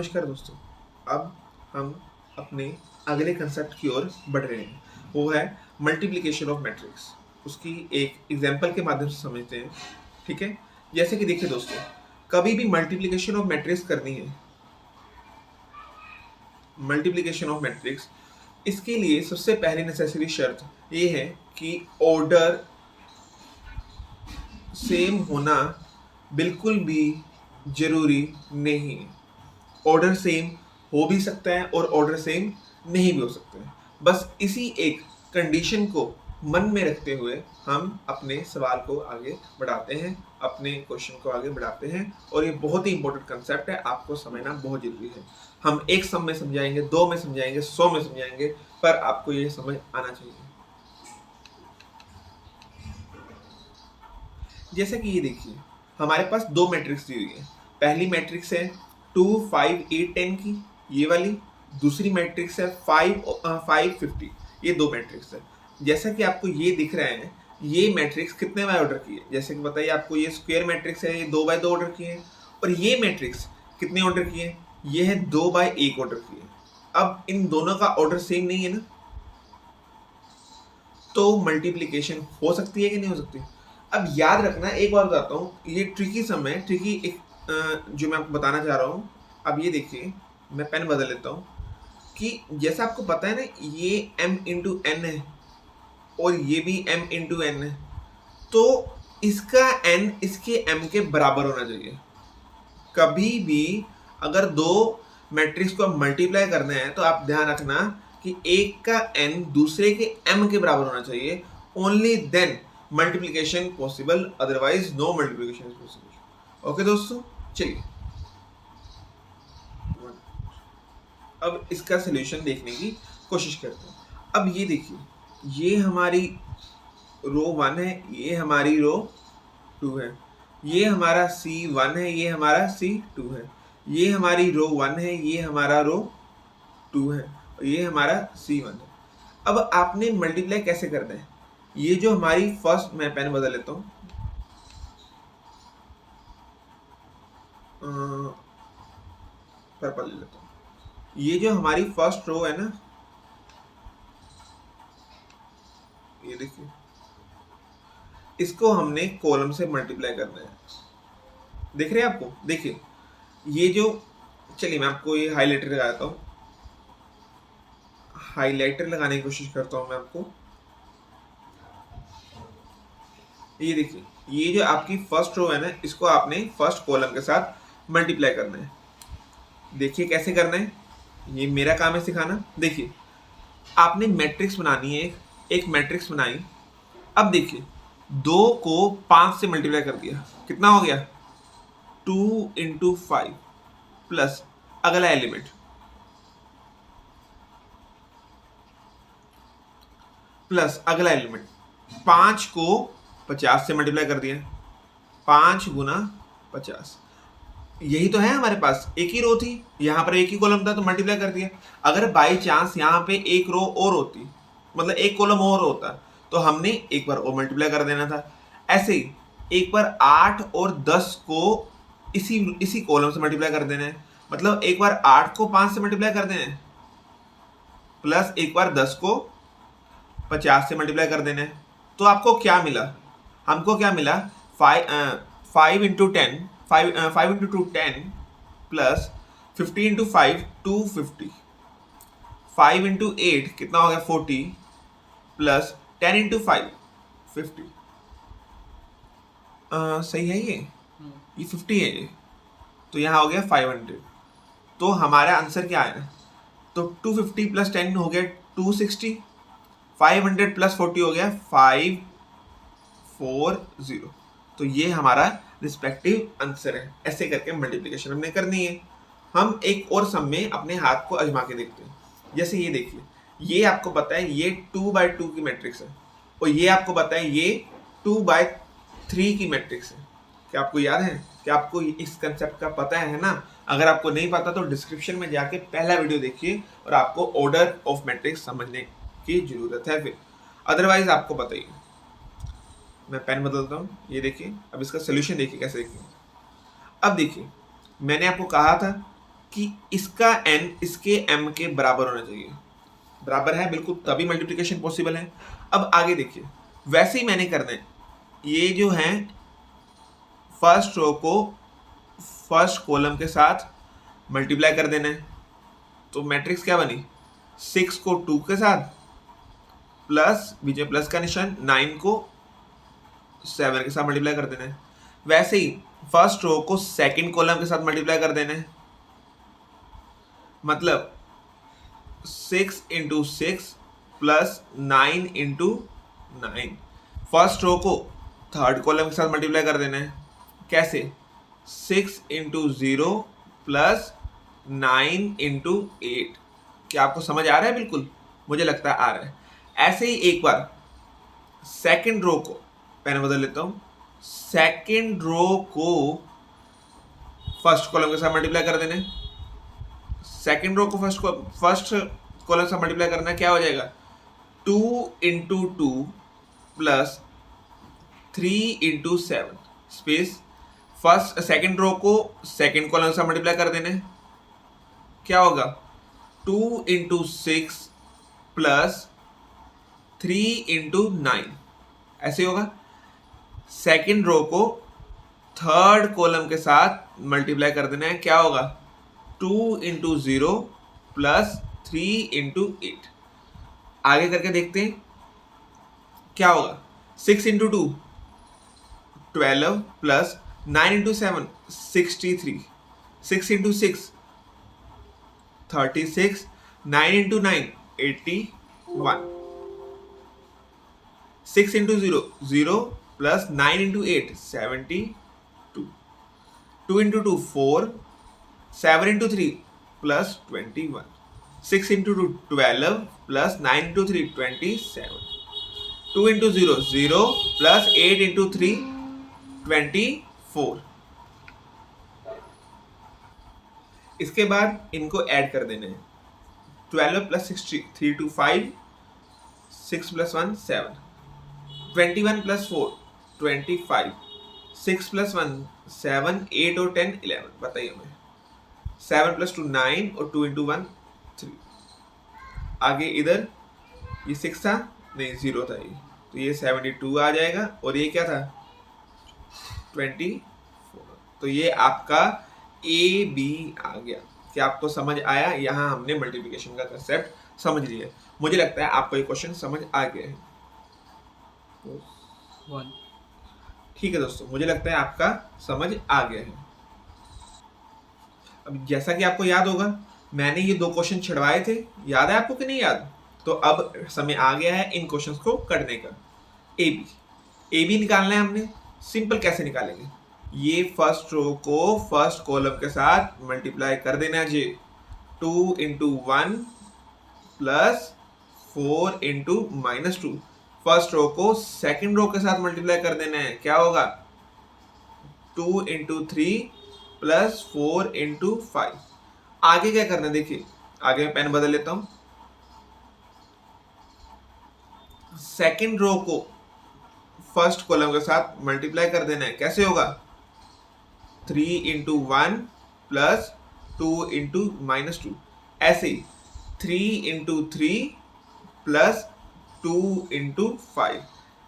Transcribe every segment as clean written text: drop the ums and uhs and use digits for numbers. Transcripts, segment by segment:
नमस्कार दोस्तों। अब हम अपने अगले कंसेप्ट की ओर बढ़ रहे हैं, वो है मल्टीप्लिकेशन ऑफ मैट्रिक्स। उसकी एक एग्जांपल के माध्यम से समझते हैं। ठीक है, जैसे कि देखिए दोस्तों, कभी भी मल्टीप्लिकेशन ऑफ मैट्रिक्स करनी है, मल्टीप्लिकेशन ऑफ मैट्रिक्स, इसके लिए सबसे पहली नेसेसरी शर्त ये है कि ऑर्डर सेम होना बिल्कुल भी जरूरी नहीं है। ऑर्डर सेम हो भी सकता है और ऑर्डर सेम नहीं भी हो सकता है। बस इसी एक कंडीशन को मन में रखते हुए हम अपने सवाल को आगे बढ़ाते हैं, अपने क्वेश्चन को आगे बढ़ाते हैं। और ये बहुत ही इंपॉर्टेंट कंसेप्ट है, आपको समझना बहुत जरूरी है। हम एक सम में समझाएंगे, 2 में समझाएंगे, 100 में समझाएंगे, पर आपको ये समझ आना चाहिए। जैसे कि ये देखिए, हमारे पास 2 मैट्रिक्स दी हुई है। पहली मैट्रिक्स है 2 5 8 10 की, ये वाली। दूसरी मैट्रिक्स है 5 5 50। ये 2 मैट्रिक्स है। जैसा कि आपको ये दिख रहा है, ये मैट्रिक्स कितने बाय ऑर्डर की है? जैसे कि बताइए, आपको ये स्क्वायर मैट्रिक्स है, ये 2 बाय 2 ऑर्डर की है। और ये मैट्रिक्स कितने ऑर्डर की है? ये है 2 बाय 1 ऑर्डर की है। अब इन दोनों का ऑर्डर सेम नहीं है ना, तो मल्टीप्लिकेशन हो सकती है कि नहीं हो सकती? अब याद रखना, एक बार बताता हूँ, ये ट्रिकी सम है, ट्रिकी एक जो मैं आपको बताना चाह रहा हूँ। अब ये देखिए, मैं पेन बदल लेता हूँ कि जैसा आपको पता है ना, ये m इंटू एन है और ये भी m इंटू एन है, तो इसका n इसके m के बराबर होना चाहिए। कभी भी अगर दो मैट्रिक्स को मल्टीप्लाई करना है तो आप ध्यान रखना कि एक का n दूसरे के m के बराबर होना चाहिए। Only then multiplication possible, otherwise no multiplication is possible. Okay दोस्तों, चलिए अब इसका सोल्यूशन देखने की कोशिश करते हैं। अब ये देखिए, ये हमारी रो 1 है, ये हमारी रो 2 है, ये हमारा C1 है, ये हमारा C2 है, ये हमारी रो 1 है, ये हमारा रो 2 है, और ये हमारा C1 है। अब आपने मल्टीप्लाई कैसे करना है? ये जो हमारी फर्स्ट, मैं पेन बदल लेता हूँ, पर्पल ले लेता हूँ। ये जो हमारी फर्स्ट रो है ना, ये देखिए, इसको हमने कॉलम से मल्टीप्लाई करना है। देख रहे हैं आपको? देखिए, ये जो, चलिए मैं आपको ये हाइलाइटर लगाता हूँ, हाइलाइटर लगाने की कोशिश करता हूँ मैं आपको। ये देखिए, ये जो आपकी फर्स्ट रो है ना, इसको आपने फर्स्ट कॉलम के साथ मल्टीप्लाई करना है। देखिए कैसे करना है, ये मेरा काम है सिखाना। देखिए, आपने मैट्रिक्स बनानी है, एक मैट्रिक्स बनाई। अब देखिए, 2 को 5 से मल्टीप्लाई कर दिया, कितना हो गया? 2 इंटू 5 प्लस अगला एलिमेंट, प्लस अगला एलिमेंट 5 को 50 से मल्टीप्लाई कर दिया, 5 गुना 50। यही तो है हमारे पास, एक ही रो थी, यहाँ पर एक ही कॉलम था तो मल्टीप्लाई कर दिया। अगर बाई चांस यहाँ पे एक रो और होती, मतलब एक कॉलम और होता, तो हमने एक बार और मल्टीप्लाई कर देना था। ऐसे ही एक बार 8 और 10 को इसी कॉलम से मल्टीप्लाई कर देना है, मतलब एक बार 8 को 5 से मल्टीप्लाई कर देना है, प्लस एक बार 10 को 50 से मल्टीप्लाई कर देना है। तो आपको क्या मिला? हमको क्या मिला? 5 into 10, 5 into 2 10, plus 50 into 5 250, 5 into 8 कितना हो गया? 40, प्लस 10 इंटू 5 50। सही है ये 50 है ये, तो यहाँ हो गया 500। तो हमारा आंसर क्या है? तो 250 प्लस 10 हो गया 260, 500 प्लस 40 हो गया 540। तो ये हमारा रिस्पेक्टिव आंसर है। ऐसे करके मल्टीप्लिकेशन हमने करनी है। हम एक और सम में अपने हाथ को आजमा के देखते हैं। जैसे ये देखिए, ये आपको पता है ये 2 बाय 2 की मैट्रिक्स है, और ये आपको पता है ये 2 बाय 3 की मैट्रिक्स है। क्या आपको याद है? क्या आपको इस कंसेप्ट का पता है ना? अगर आपको नहीं पता तो डिस्क्रिप्शन में जाके पहला वीडियो देखिए और आपको ऑर्डर ऑफ मैट्रिक्स समझने की जरूरत है। फिर अदरवाइज आपको पता ही है। मैं पेन बदलता हूँ, ये देखिए, अब इसका सोल्यूशन देखिए कैसे देखिए। अब देखिए, मैंने आपको कहा था कि इसका n इसके m के बराबर होना चाहिए। बराबर है बिल्कुल, तभी मल्टीप्लिकेशन पॉसिबल है। अब आगे देखिए, वैसे ही मैंने करना है, ये जो है फर्स्ट रो को फर्स्ट कॉलम के साथ मल्टीप्लाई कर देना है। तो मैट्रिक्स क्या बनी, 6 को 2 के साथ प्लस, बीच में प्लस का निशान, 9 को 7 के साथ मल्टीप्लाई कर देना है। वैसे ही फर्स्ट रो को सेकंड कॉलम के साथ मल्टीप्लाई कर देना है, मतलब 6 into 6 plus 9 into 9। First row को थर्ड कॉलम के साथ मल्टीप्लाई कर देना है, कैसे, 6 इंटू 0 प्लस 9 इंटू 8। क्या आपको समझ आ रहा है? बिल्कुल, मुझे लगता है आ रहा है। ऐसे ही एक बार सेकंड रो को, पेन बदल लेता हूं, सेकंड रो को फर्स्ट कॉलम के साथ मल्टीप्लाई कर देना है। सेकंड रो को फर्स्ट कॉलम से मल्टीप्लाई करना है, क्या हो जाएगा, 2 into 2 plus 3 into 7 space, first second row को सेकंड कॉलम से मल्टीप्लाई कर देना है, क्या होगा, 2 इंटू 6 प्लस 3 इंटू 9, ऐसे होगा। सेकंड रो को थर्ड कॉलम के साथ मल्टीप्लाई कर देना है, क्या होगा, 2 इंटू 0 प्लस 3 इंटू 8। आगे करके देखते हैं क्या होगा, 6 into 2 12 plus 9 into 7 63, 6 into 6 36, 9 into 9 81, 6 into 0 0 plus 9 into 8 72, 2 into 2 4, 7 into 3 plus 21, 6 into 2 12 plus 9 into 3 27, 2 into 0 0 plus 8 into 3 24। इसके बाद इनको ऐड कर देना है, 12 plus 60 3 to 5, 6 plus 1 7, 21 plus 4 25, 6 plus 1 7, 8 और 10 11। बताइए हमें, 7 प्लस 2 9 और 2 इंटू 1 3। आगे इधर ये 6 था, नहीं 0 था ये, तो ये 72 आ जाएगा, और ये क्या था 24। तो ये आपका ए बी आ गया। क्या आपको समझ आया? यहाँ हमने मल्टीप्लिकेशन का कंसेप्ट समझ लिया। मुझे लगता है आपको ये क्वेश्चन समझ आ गया है। ठीक है दोस्तों, मुझे लगता है आपका समझ आ गया है। अब जैसा कि आपको याद होगा, मैंने ये 2 क्वेश्चन छिड़वाए थे, याद है आपको कि नहीं याद? तो अब समय आ गया है इन क्वेश्चंस को करने का। ए बी निकालना है हमने। सिंपल कैसे निकालेंगे, ये फर्स्ट रो को फर्स्ट कॉलम के साथ मल्टीप्लाई कर देना जी, 2 into 1 plus 4 into -2। First row को सेकंड रो के साथ मल्टीप्लाई कर देना है, क्या होगा, 2 इंटू 3 प्लस 4 इंटू 5। आगे क्या करना है, देखिए आगे मैं पेन बदल लेता हूं। सेकंड रो को फर्स्ट कॉलम के साथ मल्टीप्लाई कर देना है, कैसे होगा, 3 इंटू 1 प्लस 2 इंटू -2। ऐसे ही 3 इंटू 3 प्लस 2 इंटू 5।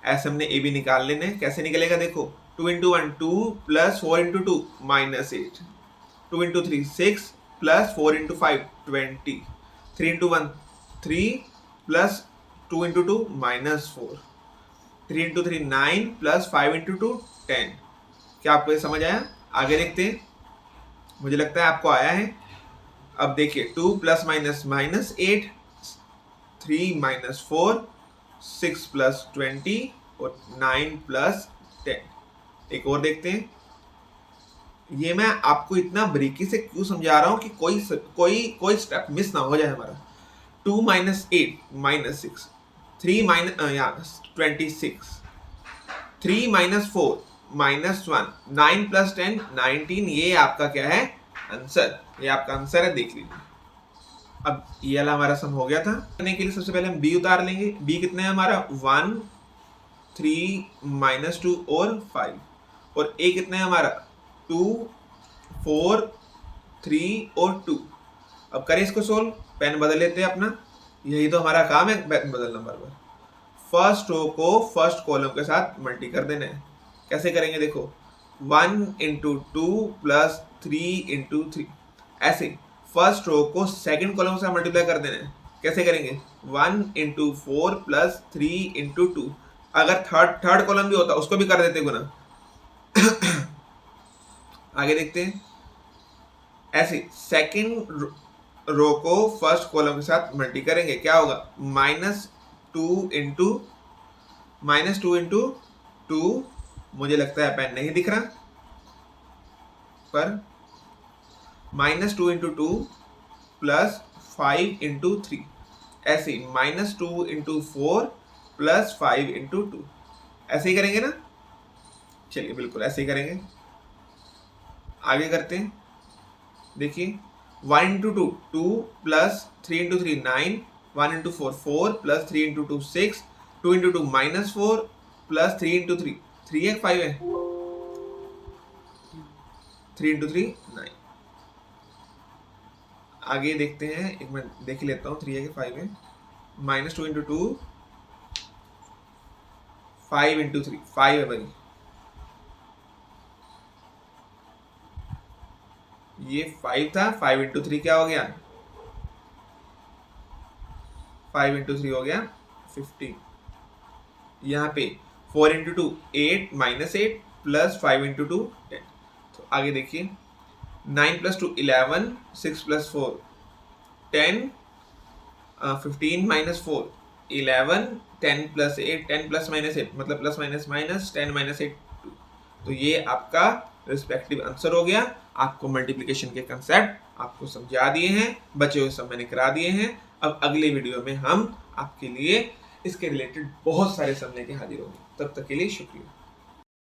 ऐसे हमने ए बी निकाल लेना है। कैसे निकलेगा, देखो, 2 into 1 2 plus 4 into 2 -8, 2 into 3 6 plus 4 into 5 20, 3 into 1 3 plus 2 into 2 -4, 3 into 3 9 plus 5 into 2 10। क्या आपको ये समझ आया? आगे देखते हैं, मुझे लगता है आपको आया है। अब देखिए, 2 प्लस माइनस -8, 3 माइनस 4, 6 प्लस 20 और 9 प्लस 10। एक और देखते हैं। ये मैं आपको इतना बारीकी से क्यों समझा रहा हूं कि कोई स्टेप मिस ना हो जाए हमारा। 2 माइनस 8 -6, 3 माइनस 26, 3 माइनस 4 -1, 9 प्लस 10 19। ये आपका क्या है, आंसर। ये आपका आंसर है, देख लीजिए। अब ये वाला हमारा सम हो गया था। करने के लिए सबसे पहले हम बी उतार लेंगे। बी कितना है हमारा, 1 3 -2 और 5। और ए कितना है हमारा, 2 4 3 और 2। अब करें इसको सोल्व, पेन बदल लेते हैं अपना, यही तो हमारा काम है, पेन बदलना बार बार। फर्स्ट रो को फर्स्ट कॉलम के साथ मल्टी कर देना है। कैसे करेंगे देखो, 1 इंटू 2 प्लस 3 इंटू 3। ऐसे फर्स्ट रो को सेकंड कॉलम से मल्टीप्लाई कर देना है। कैसे करेंगे, 1 इंटू 4 प्लस 3 इंटू 2। अगर थर्ड कॉलम भी होता उसको भी कर देते गुना। आगे देखते हैं, ऐसे सेकंड रो को फर्स्ट कॉलम के साथ मल्टी करेंगे, क्या होगा, -2 इंटू 2। मुझे लगता है पेन नहीं दिख रहा, पर -2 इंटू 2 प्लस 5 इंटू 3। ऐसे -2 इंटू 4 प्लस 5 इंटू 2। ऐसे ही करेंगे ना, चलिए बिल्कुल ऐसे ही करेंगे। आगे करते हैं, देखिए 1 into 2 2 plus 3 into 3 9, 1 into 4 4 plus 3 into 2 6, 2 into 2 -4 plus 3 into 3 3 है 5 है, 3 इंटू 3 9। आगे देखते हैं, एक मिनट देख लेता हूँ, 3 है कि 5 है, -2 इंटू 2 5 इंटू 3 5 है भाई, ये 5 था, 5 इंटू 3 क्या हो गया, 5 इंटू 3 हो गया 15। यहाँ पे 4 इंटू 2 8 -8 प्लस 5 इंटू 2 10। तो आगे देखिए, 9 plus 2 11, 6 plus 4 10, 15 minus 4 11, 10 plus 8 10 plus -8 मतलब प्लस माइनस माइनस 10 -8 2। तो ये आपका रिस्पेक्टिव आंसर हो गया। आपको मल्टीप्लिकेशन के कंसेप्ट आपको समझा दिए हैं, बचे हुए सब मैंने करा दिए हैं। अब अगले वीडियो में हम आपके लिए इसके रिलेटेड बहुत सारे सब लेके हाजिर होंगे। तब तक के लिए शुक्रिया।